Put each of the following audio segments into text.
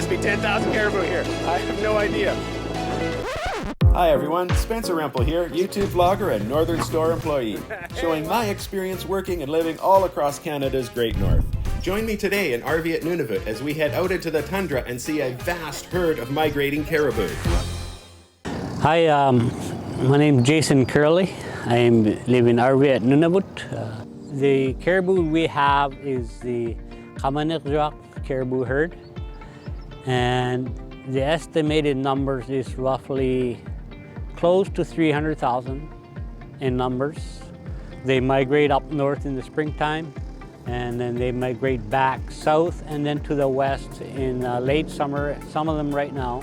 must be 10,000 caribou here. I have no idea. Hi everyone, Spencer Rempel here, YouTube vlogger and Northern Store employee, showing my experience working and living all across Canada's Great North. Join me today in Arviat, Nunavut as we head out into the tundra and see a vast herd of migrating caribou. Hi, my name is Jason Curley. I live in Arviat, Nunavut. The caribou we have is the Kamanikjak caribou herd, and the estimated numbers is roughly close to 300,000 in numbers. They migrate up north in the springtime, and then they migrate back south and then to the west in late summer, some of them right now,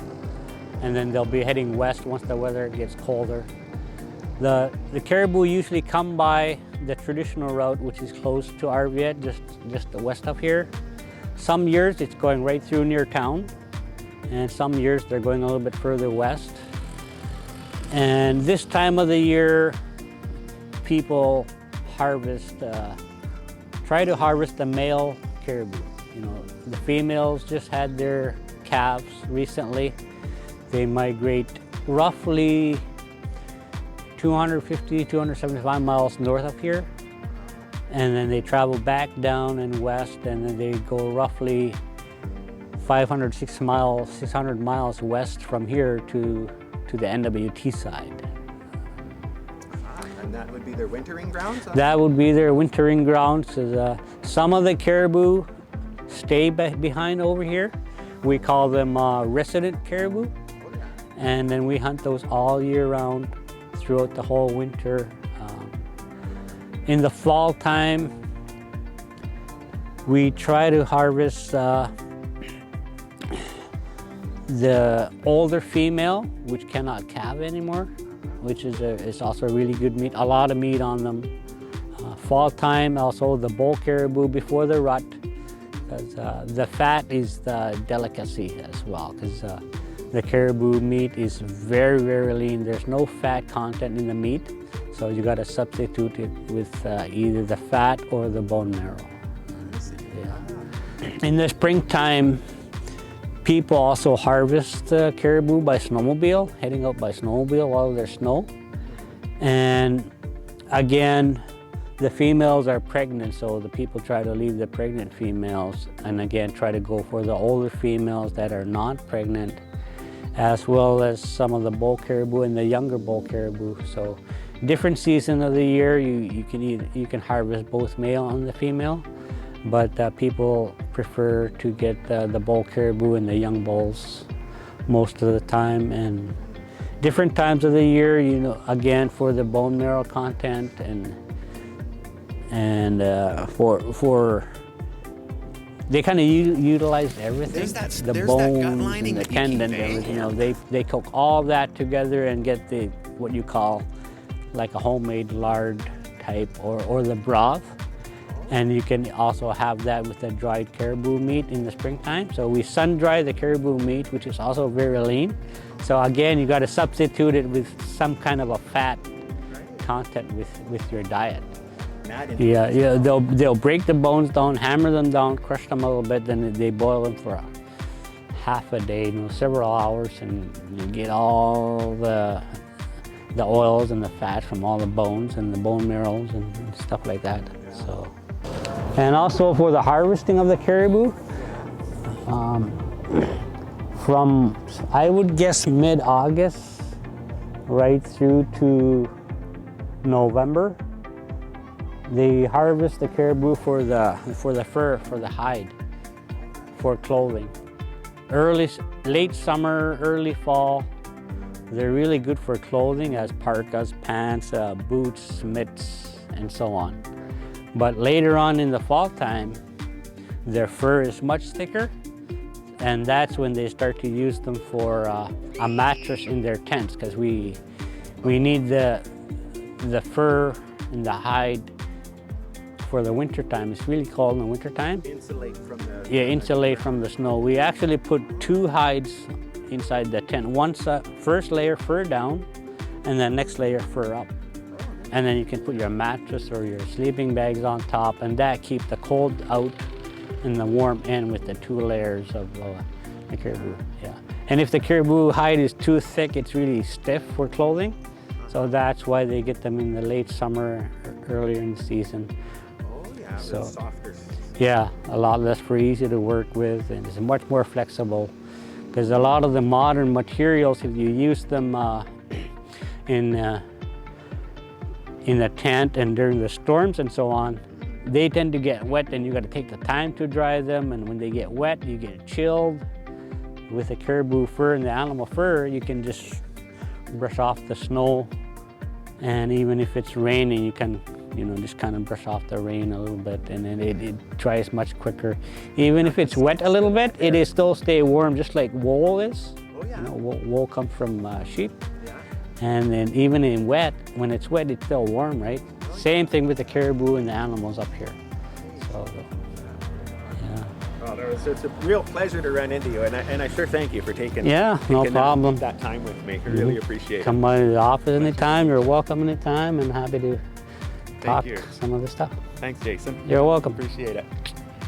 and then they'll be heading west once the weather gets colder. The caribou usually come by the traditional route, which is close to Arviat, just west of here. Some years it's going right through near town, and some years they're going a little bit further west. And this time of the year, people harvest, try to harvest the male caribou. You know, the females just had their calves recently. They migrate roughly 250, 275 miles north of here. And then they travel back down and west, and then they go roughly 600 miles west from here to the NWT side. And that would be their wintering grounds? That would be their wintering grounds. Some of the caribou stay behind over here. We call them resident caribou. And then we hunt those all year round throughout the whole winter. In the fall time, we try to harvest the older female, which cannot calve anymore, which is also really good meat, a lot of meat on them. Fall time, also the bull caribou before the rut, because the fat is the delicacy as well, because the caribou meat is very, very lean. There's no fat content in the meat, so you got to substitute it with either the fat or the bone marrow. Yeah. In the springtime, people also harvest caribou by snowmobile, heading out by snowmobile while there's snow. And again, the females are pregnant, so the people try to leave the pregnant females and again try to go for the older females that are not pregnant, as well as some of the bull caribou and the younger bull caribou. So different season of the year, you can harvest both male and the female. But people prefer to get the bull caribou and the young bulls most of the time. And different times of the year, you know, again for the bone marrow content and for they kind of utilize everything. The bones and the tendon, everything. You know, they cook all that together and get what you call like a homemade lard type or the broth. And you can also have that with the dried caribou meat in the springtime. So we sun dry the caribou meat, which is also very lean. So again, you got to substitute it with some kind of a fat content with your diet. Yeah, they'll break the bones down, hammer them down, crush them a little bit, then they boil them for half a day, several hours, and you get all the oils and the fat from all the bones and the bone marrows and stuff like that. So. And also for the harvesting of the caribou, from, I would guess, mid-August right through to November, they harvest the caribou for the fur, for the hide, for clothing. Late summer, early fall, they're really good for clothing as parkas, pants, boots, mitts, and so on. But later on in the fall time, their fur is much thicker, and that's when they start to use them for a mattress in their tents, because we need the fur and the hide for the winter time. It's really cold in the winter time. Insulate from the... Yeah, insulate from the snow. We actually put 2 hides inside the tent. First layer fur down, and then next layer fur up. And then you can put your mattress or your sleeping bags on top, and that keeps the cold out and the warm in with the 2 layers of The caribou, yeah. And if the caribou hide is too thick, it's really stiff for clothing. So that's why they get them in the late summer, earlier in the season. Oh yeah, So- it's softer. Yeah, a lot less for easy to work with, and it's much more flexible. Because a lot of the modern materials, if you use them in a tent and during the storms and so on, they tend to get wet, and you got to take the time to dry them. And when they get wet, you get chilled. With the caribou fur and the animal fur, you can just brush off the snow, and even if it's raining, you can, just kind of brush off the rain a little bit, and then it dries much quicker. Even if it's wet a little bit, it is still stay warm, just like wool is. Oh yeah. Wool comes from sheep, Yeah. and then even in wet, when it's wet, it's still warm, right? Same thing with the caribou and the animals up here. So, yeah. Oh, it's a real pleasure to run into you, and I sure thank you for taking Yeah, no problem. that time with me. I really appreciate it. Come by the office anytime. You're welcome anytime, and happy to talk you. some of the stuff. Thanks, Jason. You're welcome. Appreciate it.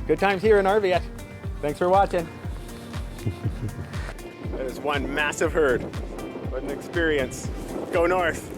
Good times here in Arviat. Thanks for watching. That is one massive herd. What an experience. Go north.